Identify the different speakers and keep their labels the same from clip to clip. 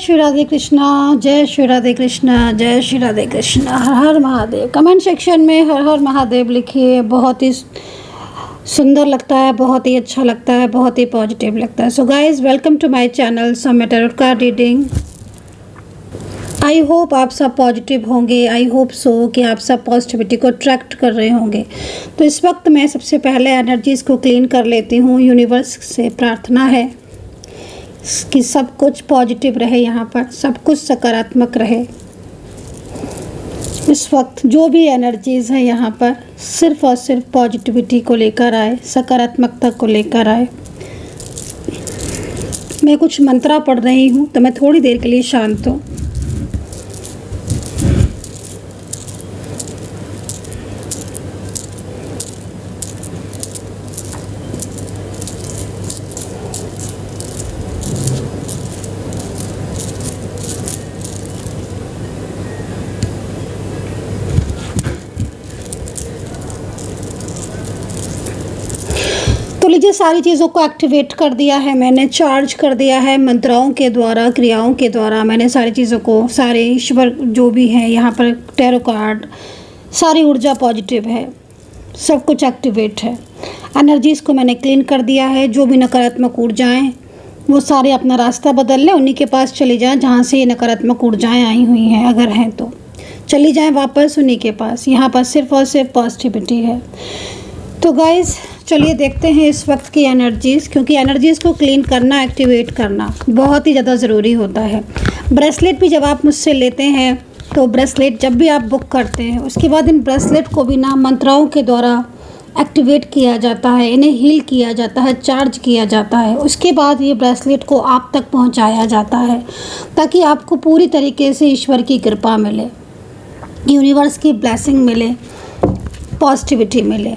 Speaker 1: श्री राधे कृष्णा, जय श्री राधे कृष्णा, जय श्री राधे कृष्णा। हर हर Mahadev. Comment section में हर हर महादेव लिखिए। बहुत ही सुंदर लगता है, बहुत ही अच्छा लगता है, बहुत ही पॉजिटिव लगता है। So guys, welcome to my channel Saumya tarot card reading. I hope आप सब पॉजिटिव होंगे। आई होप सो कि आप सब पॉजिटिविटी को अट्रैक्ट कर रहे होंगे। तो इस वक्त मैं सबसे पहले एनर्जीज़ को क्लीन कर लेती हूँ। यूनिवर्स से प्रार्थना है कि सब कुछ पॉजिटिव रहे, यहाँ पर सब कुछ सकारात्मक रहे। इस वक्त जो भी एनर्जीज़ हैं यहाँ पर सिर्फ और सिर्फ पॉजिटिविटी को लेकर आए, सकारात्मकता को लेकर आए। मैं कुछ मंत्रा पढ़ रही हूँ तो मैं थोड़ी देर के लिए शांत हूँ। तो लीजिए, सारी चीज़ों को एक्टिवेट कर दिया है मैंने, चार्ज कर दिया है मंत्राओं के द्वारा, क्रियाओं के द्वारा। मैंने सारी चीज़ों को, सारे ईश्वर जो भी हैं यहाँ पर, टैरो कार्ड, सारी ऊर्जा पॉजिटिव है, सब कुछ एक्टिवेट है। एनर्जीज़ को मैंने क्लीन कर दिया है। जो भी नकारात्मक ऊर्जाएं, वो सारे अपना रास्ता बदल लें, उन्हीं के पास चली जाएँ जहाँ से ये नकारात्मक ऊर्जाएँ आई हुई हैं। अगर हैं तो चली जाएँ वापस उन्हीं के पास। यहाँ पर सिर्फ और सिर्फ पॉजिटिविटी है। तो गाइज़, चलिए देखते हैं इस वक्त की एनर्जीज़, क्योंकि एनर्जीज़ को क्लीन करना, एक्टिवेट करना बहुत ही ज़्यादा ज़रूरी होता है। ब्रेसलेट भी जब आप मुझसे लेते हैं, तो ब्रेसलेट जब भी आप बुक करते हैं, उसके बाद इन ब्रेसलेट को भी ना मंत्राओं के द्वारा एक्टिवेट किया जाता है, इन्हें हील किया जाता है, चार्ज किया जाता है। उसके बाद ये ब्रेसलेट को आप तक पहुँचाया जाता है, ताकि आपको पूरी तरीके से ईश्वर की कृपा मिले, यूनिवर्स की ब्लेसिंग मिले, पॉजिटिविटी मिले।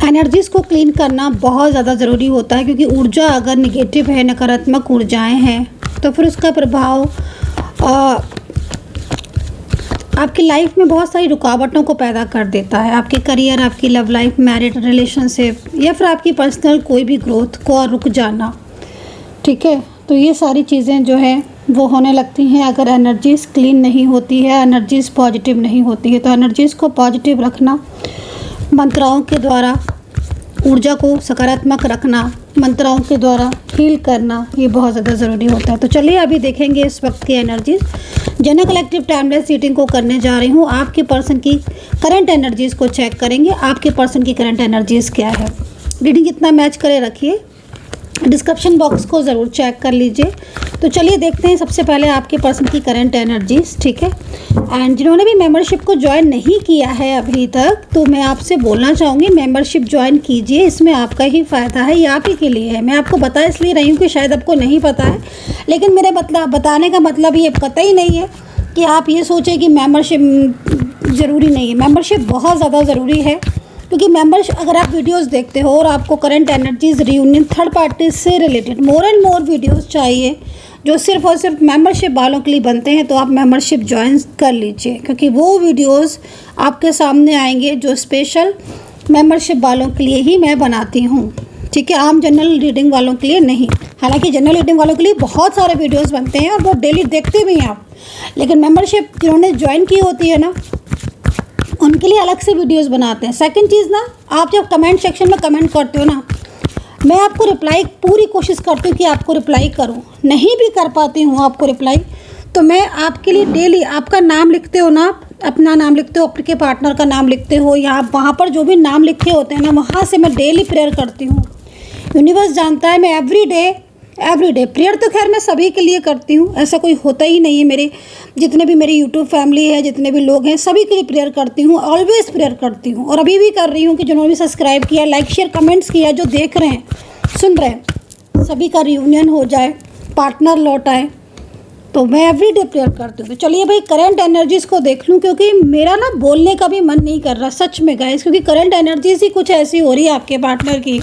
Speaker 1: एनर्जीज़ को क्लीन करना बहुत ज़्यादा ज़रूरी होता है, क्योंकि ऊर्जा अगर निगेटिव है, नकारात्मक ऊर्जाएं हैं, तो फिर उसका प्रभाव आपकी लाइफ में बहुत सारी रुकावटों को पैदा कर देता है। आपके करियर, आपकी लव लाइफ, मैरिड रिलेशनशिप, या फिर आपकी पर्सनल कोई भी ग्रोथ को रुक जाना। ठीक है, तो ये सारी चीज़ें जो है वो होने लगती हैं अगर एनर्जीज़ क्लीन नहीं होती है, एनर्जीज़ पॉजिटिव नहीं होती है। तो एनर्जीज़ को पॉजिटिव रखना, मंत्राओं के द्वारा ऊर्जा को सकारात्मक रखना, मंत्राओं के द्वारा हील करना, ये बहुत ज़्यादा ज़रूरी होता है। तो चलिए अभी देखेंगे इस वक्त की energies. General collective timeless reading को करने जा रही हूँ। आपके पर्सन की करंट एनर्जीज़ को चेक करेंगे। आपके पर्सन की करंट एनर्जीज़ क्या है। रीडिंग जितना मैच करे रखिए। डिस्क्रिप्शन बॉक्स को ज़रूर चेक कर लीजिए। तो चलिए देखते हैं सबसे पहले आपके पर्सन की करंट एनर्जीज़। ठीक है, एंड जिन्होंने भी मेंबरशिप को ज्वाइन नहीं किया है अभी तक, तो मैं आपसे बोलना चाहूँगी मेंबरशिप ज्वाइन कीजिए। इसमें आपका ही फ़ायदा है, ये आप ही के लिए है। मैं आपको बता इसलिए रही हूँ कि शायद आपको नहीं पता है, लेकिन मेरे बताने का मतलब ये कतई नहीं है कि आप ये सोचें कि मेंबरशिप ज़रूरी नहीं है। मेंबरशिप बहुत ज़्यादा ज़रूरी है, क्योंकि मेंबरशिप, अगर आप वीडियोस देखते हो और आपको current energies, reunion, third party से related more and more videos चाहिए जो सिर्फ और सिर्फ मेंबरशिप वालों के लिए बनते हैं, तो आप मेंबरशिप ज्वाइन कर लीजिए, क्योंकि वो वीडियोस आपके सामने आएंगे जो स्पेशल मेंबरशिप वालों के लिए ही मैं बनाती हूँ। ठीक है, आम जनरल रीडिंग वालों के लिए नहीं। हालांकि जनरल रीडिंग वालों के लिए बहुत सारे वीडियोज़ बनते हैं और वो डेली देखते भी हैं आप, लेकिन मेंबरशिप जिन्होंने ज्वाइन की होती है ना, उनके लिए अलग से वीडियोस बनाते हैं। सेकंड चीज़ ना, आप जब कमेंट सेक्शन में कमेंट करते हो ना, मैं आपको रिप्लाई पूरी कोशिश करती हूँ कि आपको रिप्लाई करूँ। नहीं भी कर पाती हूँ आपको रिप्लाई, तो मैं आपके लिए डेली, आपका नाम लिखते हो ना, अपना नाम लिखते हो, आपके पार्टनर का नाम लिखते हो, या वहाँ पर जो भी नाम लिखे होते हैं ना, वहाँ से मैं डेली प्रेयर करती हूँ। यूनिवर्स जानता है, मैं एवरी डे प्रेयर तो खैर मैं सभी के लिए करती हूँ, ऐसा कोई होता ही नहीं है। मेरे जितने भी मेरी यूट्यूब फैमिली है, जितने भी लोग हैं, सभी के लिए प्रेयर करती हूँ, ऑलवेज प्रेयर करती हूँ, और अभी भी कर रही हूँ कि जिन्होंने भी सब्सक्राइब किया, लाइक, शेयर, कमेंट्स किया, जो देख रहे हैं, सुन रहे हैं, सभी का रियूनियन हो जाए, पार्टनर लौट आए, तो मैं एवरी डे प्रेयर करती हूँ। तो चलिए भाई, करंट एनर्जीज़ को देख लूँ, क्योंकि मेरा ना बोलने का भी मन नहीं कर रहा सच में गाइस, क्योंकि करंट एनर्जीज़ ही कुछ ऐसी हो रही है आपके पार्टनर की।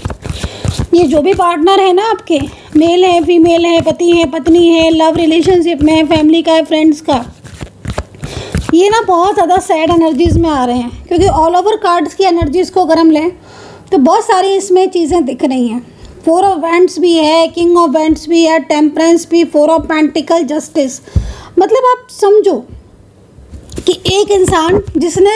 Speaker 1: ये जो भी पार्टनर है ना आपके, मेल है, फीमेल है, पति है, पत्नी है, लव रिलेशनशिप में है, फैमिली का है, फ्रेंड्स का, ये ना बहुत ज़्यादा सैड एनर्जीज़ में आ रहे हैं। क्योंकि ऑल ओवर कार्ड्स की एनर्जीज़ को अगर हम लें तो बहुत सारी इसमें चीज़ें दिख रही हैं। फोर ऑफ वैंड्स भी है, किंग ऑफ वैंड्स भी है, टेम्परेंस भी, फोर ऑफ पेंटिकल, जस्टिस। मतलब आप समझो कि एक इंसान जिसने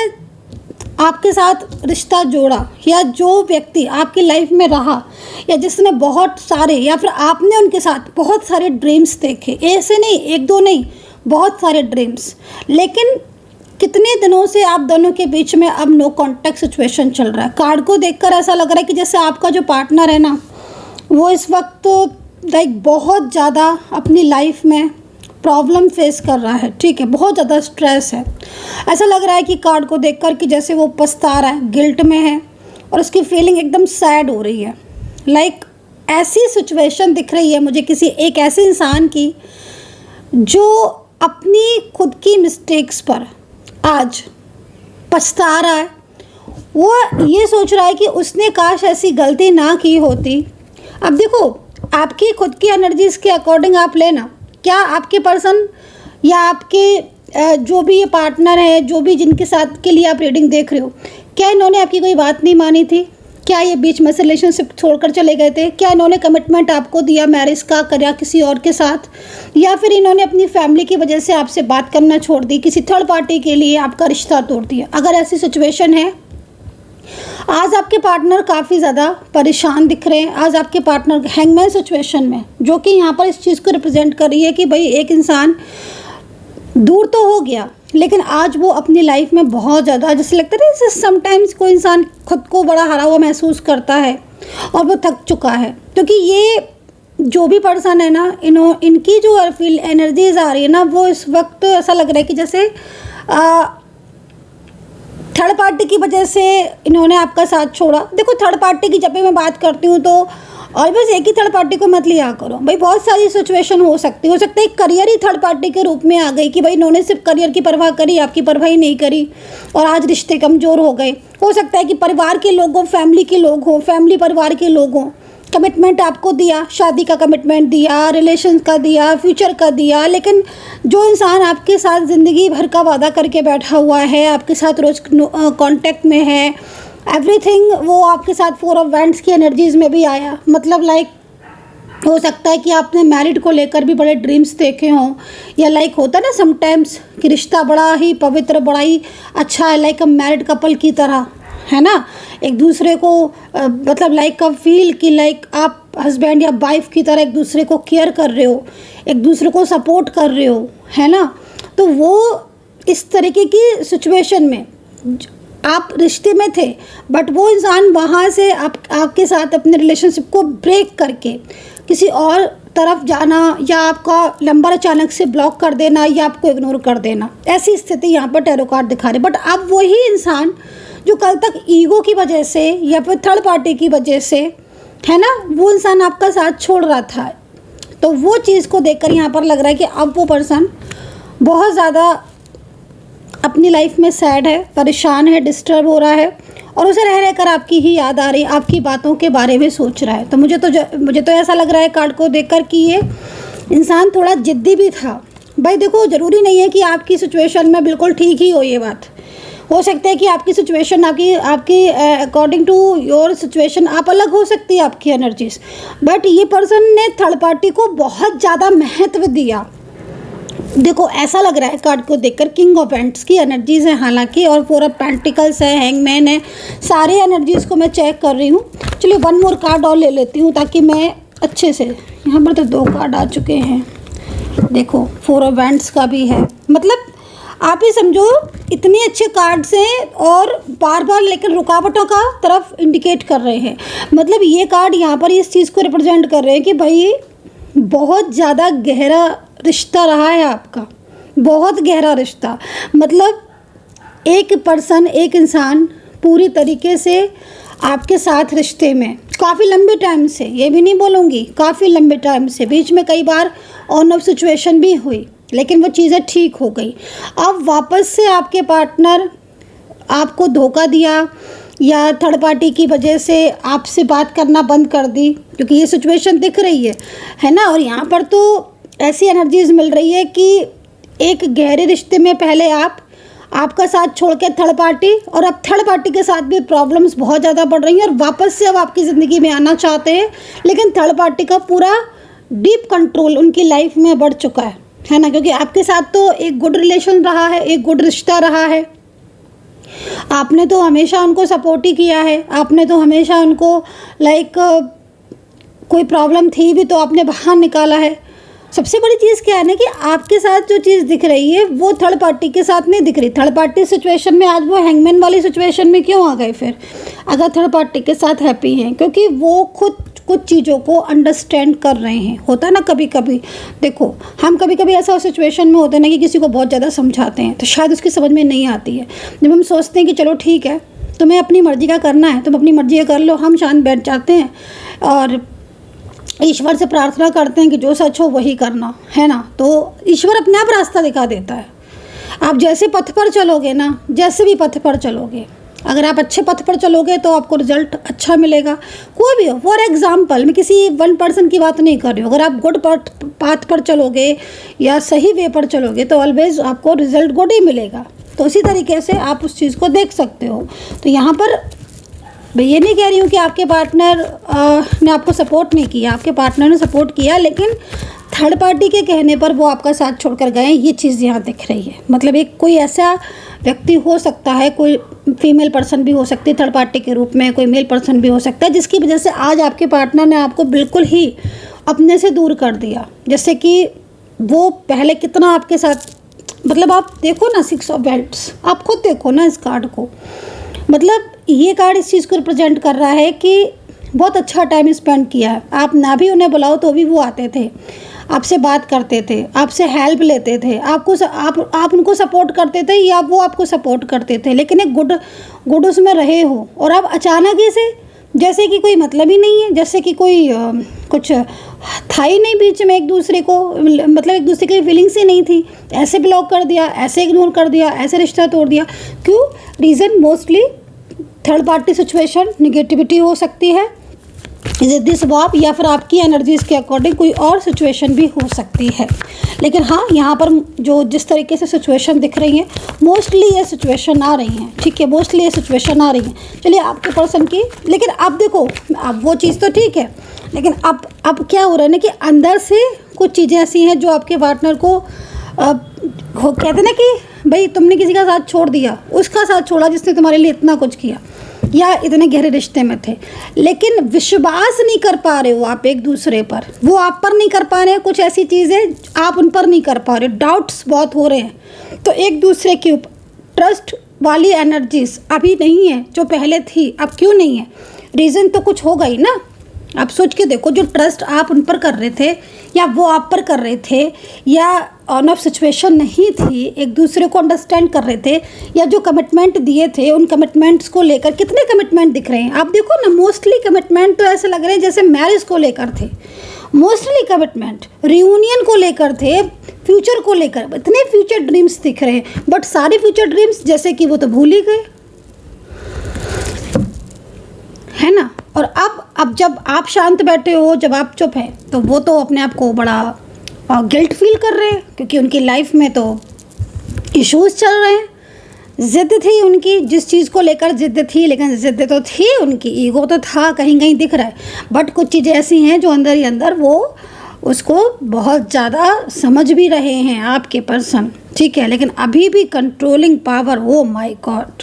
Speaker 1: आपके साथ रिश्ता जोड़ा, या जो व्यक्ति आपकी लाइफ में रहा, या जिसने बहुत सारे, या फिर आपने उनके साथ बहुत सारे ड्रीम्स देखे, ऐसे नहीं, एक दो नहीं, बहुत सारे ड्रीम्स, लेकिन कितने दिनों से आप दोनों के बीच में अब नो कॉन्टैक्ट सिचुएशन चल रहा है। कार्ड को देखकर ऐसा लग रहा है कि जैसे आपका जो पार्टनर है ना, वो इस वक्त लाइक बहुत ज़्यादा अपनी लाइफ में प्रॉब्लम फेस कर रहा है, ठीक है, बहुत ज़्यादा स्ट्रेस है। ऐसा लग रहा है कि कार्ड को देखकर कि जैसे वो पछता रहा है, गिल्ट में है, और उसकी फीलिंग एकदम सैड हो रही है। लाइक ऐसी सिचुएशन दिख रही है मुझे किसी एक ऐसे इंसान की जो अपनी खुद की मिस्टेक्स पर आज पछता रहा है। वो ये सोच रहा है कि उसने काश ऐसी गलती ना की होती। अब देखो, आपकी खुद की एनर्जीज़ के अकॉर्डिंग आप लेना, क्या आपके पर्सन या आपके जो भी ये पार्टनर है, जो भी जिनके साथ के लिए आप रीडिंग देख रहे हो, क्या इन्होंने आपकी कोई बात नहीं मानी थी? क्या ये बीच में से रिलेशनशिप छोड़कर चले गए थे? क्या इन्होंने कमिटमेंट आपको दिया मैरिज का, करा किसी और के साथ? या फिर इन्होंने अपनी फैमिली की वजह से आपसे बात करना छोड़ दी, किसी थर्ड पार्टी के लिए आपका रिश्ता तोड़ दिया? अगर ऐसी सिचुएशन है, आज आपके पार्टनर काफ़ी ज़्यादा परेशान दिख रहे हैं। आज आपके पार्टनर हैंगमैन सिचुएशन में, जो कि यहाँ पर इस चीज़ को रिप्रेजेंट कर रही है कि भाई एक इंसान दूर तो हो गया, लेकिन आज वो अपनी लाइफ में बहुत ज़्यादा, जैसे लगता है जैसे समटाइम्स कोई इंसान खुद को बड़ा हारा हुआ महसूस करता है और वो थक चुका है। क्योंकि ये जो भी पर्सन है ना, इनकी जो फील एनर्जीज आ रही है ना, वो इस वक्त ऐसा लग रहा है कि जैसे थर्ड पार्टी की वजह से इन्होंने आपका साथ छोड़ा। देखो, थर्ड पार्टी की जब भी मैं बात करती हूँ तो ऑलवेज एक ही थर्ड पार्टी को मत लिया करो भाई। बहुत सारी सिचुएशन हो सकता है करियर ही थर्ड पार्टी के रूप में आ गई कि भाई इन्होंने सिर्फ करियर की परवाह करी, आपकी परवाह ही नहीं करी, और आज रिश्ते कमज़ोर हो गए। हो सकता है कि परिवार के लोग हों, फैमिली के लोग हों, फैमिली परिवार के लोग हों, कमिटमेंट आपको दिया, शादी का कमिटमेंट दिया, रिलेशन का दिया, फ्यूचर का दिया, लेकिन जो इंसान आपके साथ ज़िंदगी भर का वादा करके बैठा हुआ है, आपके साथ रोज़ कांटेक्ट में है, एवरीथिंग, वो आपके साथ फोर ऑफ वैंड्स की एनर्जीज़ में भी आया। मतलब लाइक हो सकता है कि आपने मैरिड को लेकर भी बड़े ड्रीम्स देखे हों, या लाइक होता है ना समटाइम्स कि रिश्ता बड़ा ही पवित्र, बड़ा ही अच्छा है, लाइक अ मैरिड कपल की तरह, है ना, एक दूसरे को मतलब लाइक अ फील कि लाइक आप हस्बैंड या वाइफ की तरह एक दूसरे को केयर कर रहे हो, एक दूसरे को सपोर्ट कर रहे हो, है ना। तो वो इस तरीके की सिचुएशन में आप रिश्ते में थे, बट वो इंसान वहाँ से आपके साथ अपने रिलेशनशिप को ब्रेक करके किसी और तरफ जाना, या आपका नंबर अचानक से ब्लॉक कर देना, या आपको इग्नोर कर देना, ऐसी स्थिति यहाँ पर टैरो कार्ड दिखा रहे। बट अब वही इंसान जो कल तक ईगो की वजह से या फिर थर्ड पार्टी की वजह से, है ना, वो इंसान आपका साथ छोड़ रहा था, तो वो चीज़ को देखकर यहाँ पर लग रहा है कि अब वो पर्सन बहुत ज़्यादा अपनी लाइफ में सैड है, परेशान है, डिस्टर्ब हो रहा है, और उसे रह रहकर आपकी ही याद आ रही है, आपकी बातों के बारे में सोच रहा है। तो मुझे तो ऐसा लग रहा है कार्ड को देखकर कि ये इंसान थोड़ा ज़िद्दी भी था। भाई देखो, ज़रूरी नहीं है कि आपकी सिचुएशन में बिल्कुल ठीक ही हो। ये बात हो सकता है कि आपकी सिचुएशन, आपकी अकॉर्डिंग टू योर सिचुएशन आप अलग हो सकती है आपकी एनर्जीज, बट ये पर्सन ने थर्ड पार्टी को बहुत ज़्यादा महत्व दिया। देखो, ऐसा लग रहा है कार्ड को देखकर, किंग ऑफ पेंट्स की एनर्जीज है हालांकि, और फोर ऑफ पेंटिकल्स है, हैंगमैन है, सारे एनर्जीज को मैं चेक कर रही हूँ। चलिए वन मोर कार्ड और ले लेती हूँ ताकि मैं अच्छे से, यहाँ पर तो 2 कार्ड आ चुके हैं। देखो, फोर ऑफ वैंड्स का भी है। मतलब आप ही समझो, इतने अच्छे कार्ड्स हैं और बार बार लेकिन रुकावटों का तरफ इंडिकेट कर रहे हैं। मतलब ये कार्ड यहाँ पर इस चीज़ को रिप्रेजेंट कर रहे हैं कि भाई बहुत ज़्यादा गहरा रिश्ता रहा है आपका, बहुत गहरा रिश्ता। मतलब एक पर्सन, एक इंसान पूरी तरीके से आपके साथ रिश्ते में काफ़ी लंबे टाइम से, ये भी नहीं बोलूँगी, काफ़ी लंबे टाइम से, बीच में कई बार ऑन ऑफ सिचुएशन भी हुई, लेकिन वो चीज़ें ठीक हो गई। अब वापस से आपके पार्टनर आपको धोखा दिया, या थर्ड पार्टी की वजह से आपसे बात करना बंद कर दी, क्योंकि ये सिचुएशन दिख रही है ना। और यहाँ पर तो ऐसी एनर्जीज मिल रही है कि एक गहरे रिश्ते में पहले आप आपका साथ छोड़ के थर्ड पार्टी, और अब थर्ड पार्टी के साथ भी प्रॉब्लम्स बहुत ज़्यादा बढ़ रही हैं और वापस से अब आपकी ज़िंदगी में आना चाहते हैं, लेकिन थर्ड पार्टी का पूरा डीप कंट्रोल उनकी लाइफ में बढ़ चुका है ना, क्योंकि आपके साथ तो एक गुड रिलेशन रहा है, एक गुड रिश्ता रहा है, आपने तो हमेशा उनको सपोर्ट ही किया है, आपने तो हमेशा उनको लाइक कोई प्रॉब्लम थी भी तो आपने बाहर निकाला है। सबसे बड़ी चीज़ क्या है ना कि आपके साथ जो चीज़ दिख रही है वो थर्ड पार्टी के साथ नहीं दिख रही। थर्ड पार्टी सिचुएशन में आज वो हैंगमैन वाली सिचुएशन में क्यों आ गए फिर, अगर थर्ड पार्टी के साथ हैप्पी हैं? क्योंकि वो खुद कुछ चीज़ों को अंडरस्टैंड कर रहे हैं। होता है ना कभी कभी, देखो हम कभी कभी ऐसा सिचुएशन में होते हैं ना कि किसी को बहुत ज़्यादा समझाते हैं तो शायद उसकी समझ में नहीं आती है। जब हम सोचते हैं कि चलो ठीक है, तुम्हें अपनी मर्ज़ी का करना है, तुम अपनी मर्ज़ी का कर लो, हम शांत बैठ जाते हैं और ईश्वर से प्रार्थना करते हैं कि जो सच हो वही करना है ना, तो ईश्वर अपने आप रास्ता दिखा देता है। आप जैसे पथ पर चलोगे ना, जैसे भी पथ पर चलोगे, अगर आप अच्छे पथ पर चलोगे तो आपको रिजल्ट अच्छा मिलेगा। कोई भी हो, फॉर एग्जाम्पल मैं किसी वन पर्सन की बात नहीं कर रही हूँ, अगर आप गुड पाथ पर चलोगे या सही वे पर चलोगे तो ऑलवेज आपको रिजल्ट गुड ही मिलेगा। तो इसी तरीके से आप उस चीज़ को देख सकते हो। तो यहाँ पर मैं ये नहीं कह रही हूँ कि आपके पार्टनर ने आपको सपोर्ट नहीं किया, आपके पार्टनर ने सपोर्ट किया, लेकिन थर्ड पार्टी के कहने पर वो आपका साथ छोड़कर गए, ये चीज़ यहाँ दिख रही है। मतलब एक कोई ऐसा व्यक्ति हो सकता है, कोई फीमेल पर्सन भी हो सकती है थर्ड पार्टी के रूप में, कोई मेल पर्सन भी हो सकता है, जिसकी वजह से आज आपके पार्टनर ने आपको बिल्कुल ही अपने से दूर कर दिया। जैसे कि वो पहले कितना आपके साथ, मतलब आप देखो ना 6 ऑफ वेल्ट्स, आप खुद देखो ना इस कार्ड को, मतलब ये कार्ड इस चीज़ को रिप्रेजेंट कर रहा है कि बहुत अच्छा टाइम स्पेंड किया है। आप ना भी उन्हें बुलाओ तो भी वो आते थे, आपसे बात करते थे, आपसे हेल्प लेते थे, आप उनको सपोर्ट करते थे या वो आपको सपोर्ट करते थे, लेकिन एक गुड उसमें रहे हो। और अब अचानक ही से जैसे कि कोई मतलब ही नहीं है, जैसे कि कोई कुछ था ही नहीं बीच में एक दूसरे को, मतलब एक दूसरे की फीलिंग्स ही नहीं थी, ऐसे ब्लॉक कर दिया, ऐसे इग्नोर कर दिया, ऐसे रिश्ता तोड़ दिया। क्यों? Reason mostly third party situation, negativity हो सकती है, दिस वाप, या फिर आपकी एनर्जीज़ के अकॉर्डिंग कोई और सिचुएशन भी हो सकती है। लेकिन हाँ, यहाँ पर जो जिस तरीके से सिचुएशन दिख रही हैं, मोस्टली ये सिचुएशन आ रही हैं, ठीक है, मोस्टली ये सिचुएशन आ रही हैं। चलिए आपके पर्सन की, लेकिन अब देखो, अब वो चीज़ तो ठीक है, लेकिन अब क्या हो रहा है ना कि अंदर से कुछ चीज़ें ऐसी हैं जो आपके पार्टनर को कहते हैं ना कि भाई तुमने किसी का साथ छोड़ दिया, उसका साथ छोड़ा जिसने तुम्हारे लिए इतना कुछ किया या इतने गहरे रिश्ते में थे, लेकिन विश्वास नहीं कर पा रहे हो आप एक दूसरे पर, वो आप पर नहीं कर पा रहे हैं, कुछ ऐसी चीज़ें आप उन पर नहीं कर पा रहे, डाउट्स बहुत हो रहे हैं। तो एक दूसरे के ऊपर ट्रस्ट वाली एनर्जीज अभी नहीं है जो पहले थी। अब क्यों नहीं है? रीज़न तो कुछ होगा ही ना। आप सोच के देखो, जो ट्रस्ट आप उन पर कर रहे थे या वो आप पर कर रहे थे, या ऑन ऑफ सिचुएशन नहीं थी, एक दूसरे को अंडरस्टैंड कर रहे थे, या जो कमिटमेंट दिए थे उन कमिटमेंट्स को लेकर कितने कमिटमेंट दिख रहे हैं आप देखो ना। मोस्टली कमिटमेंट तो ऐसे लग रहे हैं जैसे मैरिज को लेकर थे, मोस्टली कमिटमेंट रियूनियन को लेकर थे, फ्यूचर को लेकर इतने फ्यूचर ड्रीम्स दिख रहे हैं, बट सारे फ्यूचर ड्रीम्स जैसे कि वो तो भूल ही गए, है ना। और अब जब आप शांत बैठे हो, जब आप चुप हैं, तो वो तो अपने आप को बड़ा गिल्ट फील कर रहे हैं, क्योंकि उनकी लाइफ में तो इश्यूज चल रहे हैं। ज़िद थी उनकी, जिस चीज़ को लेकर ज़िद थी, लेकिन ज़िद तो थी उनकी, ईगो तो था, कहीं कहीं दिख रहा है, बट कुछ चीज़ें ऐसी हैं जो अंदर ही अंदर वो उसको बहुत ज़्यादा समझ भी रहे हैं आपके पर्सन, ठीक है। लेकिन अभी भी controlling power, oh my God,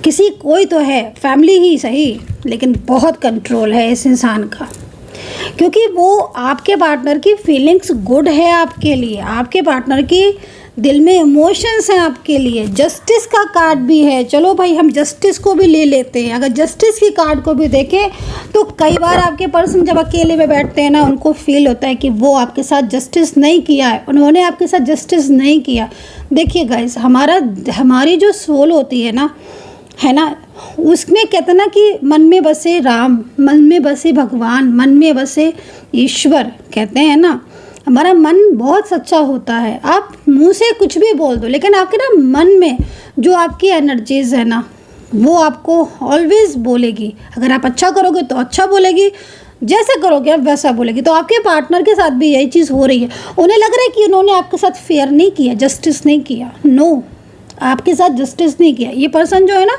Speaker 1: किसी कोई तो है, फैमिली ही सही, लेकिन बहुत कंट्रोल है इस इंसान का, क्योंकि वो आपके पार्टनर की फीलिंग्स गुड है आपके लिए, आपके पार्टनर की दिल में इमोशंस हैं आपके लिए। जस्टिस का कार्ड भी है, चलो भाई हम जस्टिस को भी ले लेते हैं। अगर जस्टिस की कार्ड को भी देखें तो कई बार आपके पर्सन जब अकेले में बैठते हैं ना, उनको फील होता है कि वो आपके साथ जस्टिस नहीं किया है, उन्होंने आपके साथ जस्टिस नहीं किया। देखिए गाइस, हमारी जो सोल होती है ना, है ना, उसमें कहते हैं ना कि मन में बसे राम, मन में बसे भगवान, मन में बसे ईश्वर, कहते हैं ना। हमारा मन बहुत सच्चा होता है, आप मुंह से कुछ भी बोल दो, लेकिन आपके ना मन में जो आपकी एनर्जीज है ना, वो आपको ऑलवेज बोलेगी। अगर आप अच्छा करोगे तो अच्छा बोलेगी, जैसे करोगे आप वैसा बोलेगी। तो आपके पार्टनर के साथ भी यही चीज़ हो रही है। उन्हें लग रहा है कि उन्होंने आपके साथ फेयर नहीं किया, जस्टिस नहीं किया। नो, आपके साथ जस्टिस नहीं किया। ये पर्सन जो है ना,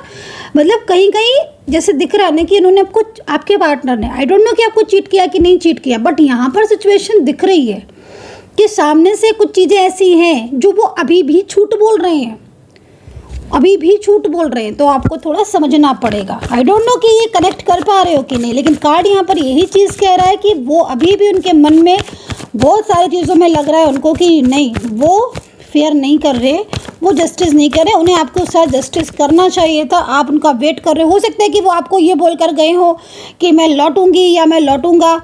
Speaker 1: मतलब कहीं कहीं जैसे दिख रहा है ना कि इन्होंने आपको, आपके पार्टनर ने, आई डोंट नो कि आपको चीट किया कि नहीं चीट किया, बट यहाँ पर सिचुएशन दिख रही है कि सामने से कुछ चीज़ें ऐसी हैं जो वो अभी भी झूठ बोल रहे हैं, अभी भी झूठ बोल रहे हैं। तो आपको थोड़ा समझना पड़ेगा। आई डोंट नो कि ये कनेक्ट कर पा रहे हो कि नहीं, लेकिन कार्ड यहाँ पर यही चीज़ कह रहा है कि वो अभी भी उनके मन में बहुत सारी चीज़ों में लग रहा है उनको कि नहीं, वो फेयर नहीं कर रहे, वो जस्टिस नहीं कर रहे, उन्हें आपके साथ जस्टिस करना चाहिए था। आप उनका वेट कर रहे हो सकता है कि वो आपको ये बोलकर गए हो कि मैं लौटूंगी या मैं लौटूंगा,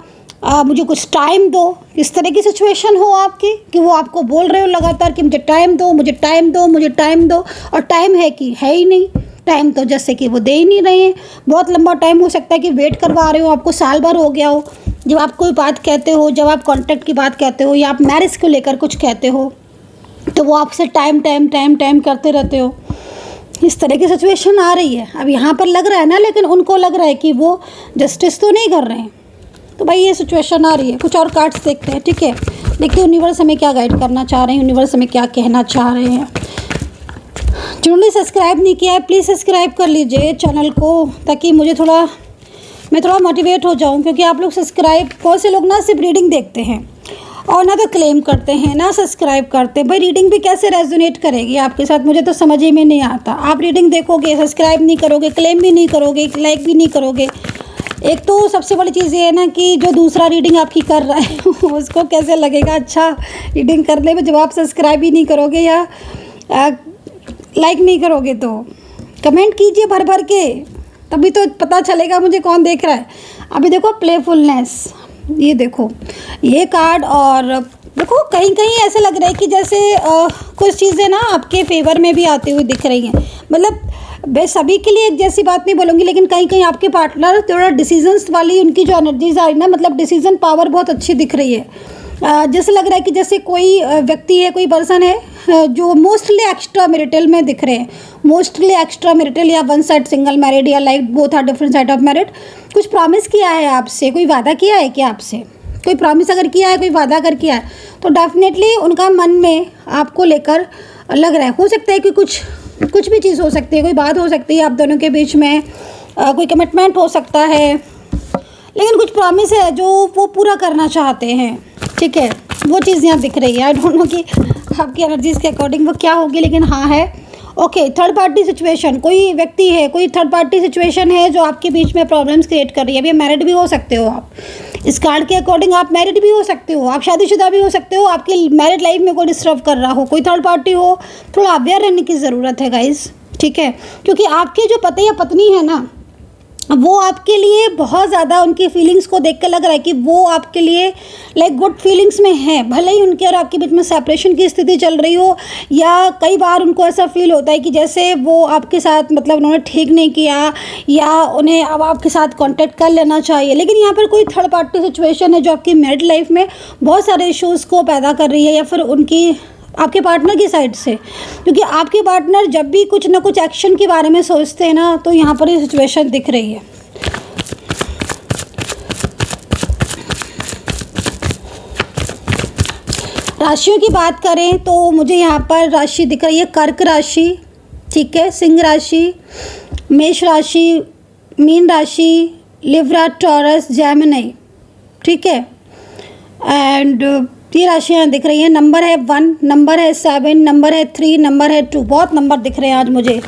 Speaker 1: मुझे कुछ टाइम दो। इस तरह की सिचुएशन हो आपकी कि वो आपको बोल रहे हो लगातार कि मुझे टाइम दो, मुझे टाइम दो, मुझे टाइम दो, और टाइम है कि है ही नहीं। टाइम तो जैसे कि वो दे ही नहीं रहे हैं। बहुत लंबा टाइम हो सकता है कि वेट करवा रहे हो, आपको साल भर हो गया हो। जब आप कोई बात कहते हो, जब आप कॉन्ट्रैक्ट की बात कहते हो या आप मैरिज को लेकर कुछ कहते हो, तो वो आपसे टाइम टाइम टाइम टाइम करते रहते हो। इस तरह की सिचुएशन आ रही है। अब यहाँ पर लग रहा है ना, लेकिन उनको लग रहा है कि वो जस्टिस तो नहीं कर रहे हैं। तो भाई ये सिचुएशन आ रही है। कुछ और कार्ड्स देखते हैं, ठीक है। देखिए यूनिवर्स हमें क्या गाइड करना चाह रहे हैं, यूनिवर्स हमें क्या कहना चाह रहे हैं। जिन्होंने सब्सक्राइब नहीं किया है प्लीज़ सब्सक्राइब कर लीजिए चैनल को, ताकि मैं थोड़ा मोटिवेट हो जाऊं। क्योंकि आप लोग सब्सक्राइब, बहुत से लोग ना सिर्फ रीडिंग देखते हैं और ना तो क्लेम करते हैं, ना सब्सक्राइब करते हैं। भाई रीडिंग भी कैसे रेजोनेट करेगी आपके साथ, मुझे तो समझ ही में नहीं आता। आप रीडिंग देखोगे, सब्सक्राइब नहीं करोगे, क्लेम भी नहीं करोगे, लाइक भी नहीं करोगे। एक तो सबसे बड़ी चीज़ ये है ना कि जो दूसरा रीडिंग आपकी कर रहा है उसको कैसे लगेगा अच्छा रीडिंग करने में, जब आप सब्सक्राइब ही नहीं करोगे या लाइक नहीं करोगे। तो कमेंट कीजिए भर भर के, तभी तो पता चलेगा मुझे कौन देख रहा है। अभी देखो प्लेफुलनेस, ये देखो ये कार्ड, और देखो कहीं कहीं ऐसे लग रहा है कि जैसे कुछ चीज़ें ना आपके फेवर में भी आती हुई दिख रही हैं। मतलब मैं सभी के लिए एक जैसी बात नहीं बोलूँगी, लेकिन कहीं कहीं आपके पार्टनर थोड़ा डिसीजंस वाली उनकी जो एनर्जीज आ रही ना, मतलब डिसीजन पावर बहुत अच्छी दिख रही है। जैसे लग रहा है कि जैसे कोई व्यक्ति है, कोई पर्सन है जो मोस्टली एक्स्ट्रा मैरिटल में दिख रहे हैं, मोस्टली एक्स्ट्रा मैरिटल या वन साइड सिंगल मैरिड या like both are different side of married. कुछ प्रॉमिस किया है आपसे, कोई वादा किया है क्या आपसे, कोई प्रॉमिस अगर किया है, कोई वादा अगर किया है, तो डेफिनेटली उनका मन में आपको लेकर लग रहा है। हो सकता है कि कुछ भी चीज़ हो सकती है, कोई बात हो सकती है आप दोनों के बीच में, कोई कमिटमेंट हो सकता है, लेकिन कुछ प्रॉमिस है जो वो पूरा करना चाहते हैं, ठीक है। वो चीज़ यहाँ दिख रही है। आई डोंट नो कि आपकी एनर्जीज के अकॉर्डिंग वो क्या होगी, लेकिन हाँ है। ओके, थर्ड पार्टी सिचुएशन, कोई व्यक्ति है, कोई थर्ड पार्टी सिचुएशन है जो आपके बीच में प्रॉब्लम्स क्रिएट कर रही है। अभी मैरिड भी हो सकते हो आप, इस कार्ड के अकॉर्डिंग आप मैरिड भी हो सकते हो, आप शादीशुदा भी हो सकते हो, आपकी मैरिड लाइफ में कोई डिस्टर्ब कर रहा हो, कोई थर्ड पार्टी हो। थोड़ा अवेयर रहने की ज़रूरत है गाइज, ठीक है। क्योंकि आपके जो पति या पत्नी है ना, वो आपके लिए बहुत ज़्यादा, उनकी फीलिंग्स को देख कर लग रहा है कि वो आपके लिए लाइक गुड फीलिंग्स में है। भले ही उनके और आपके बीच में सेपरेशन की स्थिति चल रही हो, या कई बार उनको ऐसा फील होता है कि जैसे वो आपके साथ, मतलब उन्होंने ठीक नहीं किया, या उन्हें अब आपके साथ कांटेक्ट कर लेना चाहिए। लेकिन यहाँ पर कोई थर्ड पार्टी सिचुएशन है जो आपकी मैरिड लाइफ में बहुत सारे इश्यूज़ को पैदा कर रही है, या फिर उनकी, आपके पार्टनर की साइड से। क्योंकि आपके पार्टनर जब भी कुछ ना कुछ एक्शन के बारे में सोचते हैं ना, तो यहाँ पर ये सिचुएशन दिख रही है। राशियों की बात करें तो मुझे यहाँ पर राशि दिख रही है कर्क राशि, ठीक है, सिंह राशि, मेष राशि, मीन राशि, लिब्रा, टॉरस, जेमिनी, ठीक है। एंड ये राशियाँ दिख रही हैं। नंबर है 1, नंबर है 7, नंबर है 3, नंबर है 2। बहुत नंबर दिख रहे हैं आज मुझे,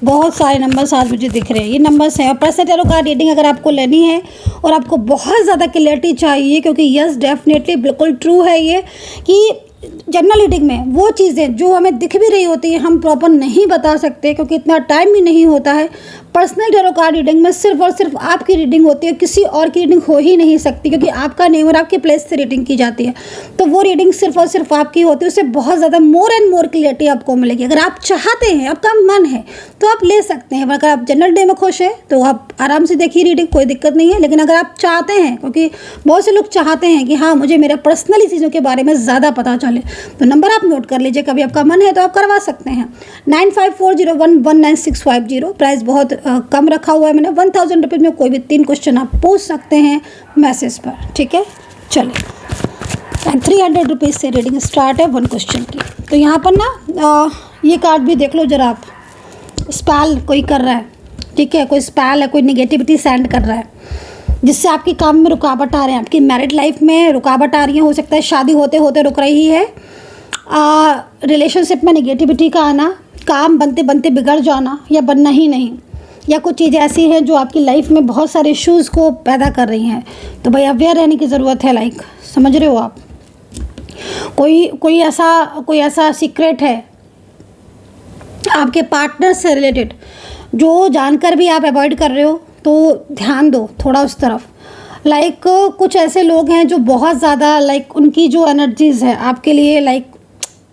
Speaker 1: बहुत सारे नंबर्स आज मुझे दिख रहे हैं। ये नंबर्स हैं। और पर्सनल टैरो कार्ड रीडिंग अगर आपको लेनी है और आपको बहुत ज़्यादा क्लियरिटी चाहिए, क्योंकि यस डेफिनेटली बिल्कुल ट्रू है ये कि जनरल रीडिंग में वो चीज़ें जो हमें दिख भी रही होती है हम प्रॉपर नहीं बता सकते, क्योंकि इतना टाइम भी नहीं होता है। पर्सनल टैरो कार्ड रीडिंग में सिर्फ और सिर्फ आपकी रीडिंग होती है, किसी और की रीडिंग हो ही नहीं सकती, क्योंकि आपका नेम और आपके प्लेस से रीडिंग की जाती है। तो वो रीडिंग सिर्फ और सिर्फ आपकी होती है, उससे बहुत ज़्यादा मोर एंड मोर क्लियरिटी आपको मिलेगी। अगर आप चाहते हैं, आपका मन है, तो आप ले सकते हैं। अगर आप जनरल डे में खुश हैं तो आप आराम से देखिए रीडिंग, कोई दिक्कत नहीं है। लेकिन अगर आप चाहते हैं, क्योंकि बहुत से लोग चाहते हैं कि हाँ मुझे मेरे पर्सनली चीज़ों के बारे में ज़्यादा पता चले, तो नंबर आप नोट कर लीजिए। कभी आपका मन है तो आप करवा सकते हैं। 9540119650। प्राइस बहुत कम रखा हुआ है मैंने। 1000 रुपीज़ में कोई भी 3 क्वेश्चन आप पूछ सकते हैं मैसेज पर, ठीक है। चलिए 300 रुपीज़ से रीडिंग स्टार्ट है 1 क्वेश्चन की। तो यहाँ पर ना ये कार्ड भी देख लो जरा आप। स्पेल कोई कर रहा है, ठीक है, कोई स्पेल है, कोई निगेटिविटी सेंड कर रहा है जिससे आपके काम में रुकावट आ रहे हैं, आपकी मैरिड लाइफ में रुकावट आ रही है। हो सकता है शादी होते होते रुक रही है, रिलेशनशिप में निगेटिविटी का आना, काम बनते बनते बिगड़ जाना या बनना ही नहीं, या कुछ चीज़ें ऐसी हैं जो आपकी लाइफ में बहुत सारे इश्यूज़ को पैदा कर रही हैं। तो भाई अवेयर रहने की ज़रूरत है, लाइक समझ रहे हो आप। कोई ऐसा सीक्रेट है आपके पार्टनर से रिलेटेड जो जानकर भी आप अवॉइड कर रहे हो, तो ध्यान दो थोड़ा उस तरफ। लाइक कुछ ऐसे लोग हैं जो बहुत ज़्यादा लाइक उनकी जो एनर्जीज़ है आपके लिए लाइक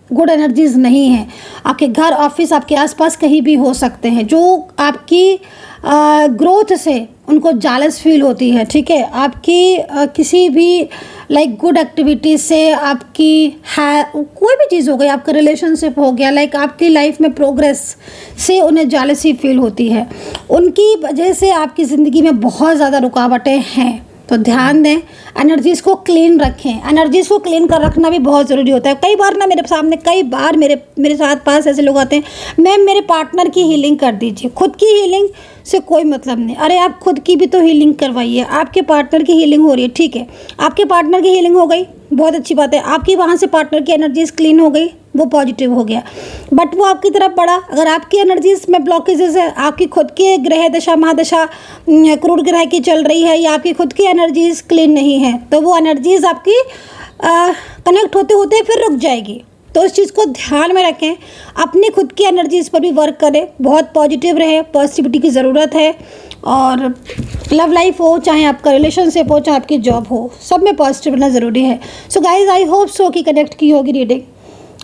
Speaker 1: गुड एनर्जीज़ नहीं है। आपके घर, ऑफिस, आपके आसपास कहीं भी हो सकते हैं, जो आपकी ग्रोथ से उनको जालस फील होती है, ठीक है। आपकी किसी भी लाइक गुड एक्टिविटी से, आपकी है कोई भी चीज़ हो गई, आपका रिलेशनशिप हो गया, लाइक आपकी लाइफ में प्रोग्रेस से उन्हें जालसी फील होती है। उनकी वजह से आपकी ज़िंदगी में बहुत ज़्यादा रुकावटें हैं। तो ध्यान दें, एनर्जीज़ को क्लीन रखें। एनर्जीज़ को क्लीन कर रखना भी बहुत ज़रूरी होता है। कई बार ना मेरे साथ पास ऐसे लोग आते हैं, मैम मेरे पार्टनर की हीलिंग कर दीजिए। खुद की हीलिंग से कोई मतलब नहीं। अरे आप खुद की भी तो हीलिंग करवाइए। आपके पार्टनर की हीलिंग हो रही है, ठीक है, आपके पार्टनर की हीलिंग हो गई, बहुत अच्छी बात है। आपकी वहाँ से पार्टनर की एनर्जीज क्लीन हो गई, वो पॉजिटिव हो गया, बट वो आपकी तरफ बढ़ा। अगर आपकी एनर्जीज में ब्लॉकेजेस है, आपकी खुद की ग्रह दशा महादशा क्रूर ग्रह की चल रही है, या आपकी खुद की एनर्जीज क्लीन नहीं है, तो वो एनर्जीज आपकी कनेक्ट होते होते फिर रुक जाएगी। तो इस चीज़ को ध्यान में रखें, अपनी खुद की एनर्जीज पर भी वर्क करें, बहुत पॉजिटिव रहे, पॉजिटिविटी की ज़रूरत है। और लव लाइफ हो, चाहे आपका रिलेशनशिप हो, चाहे आपकी जॉब हो, सब में पॉजिटिव रहना ज़रूरी है। So guys, I hope so कि कनेक्ट की होगी रीडिंग,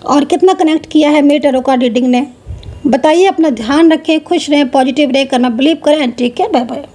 Speaker 1: और कितना कनेक्ट किया है मेरे टैरो कार्ड रीडिंग ने, बताइए। अपना ध्यान रखें, खुश रहें, पॉजिटिव रहें, करना बिलीव करें, and take care, bye bye.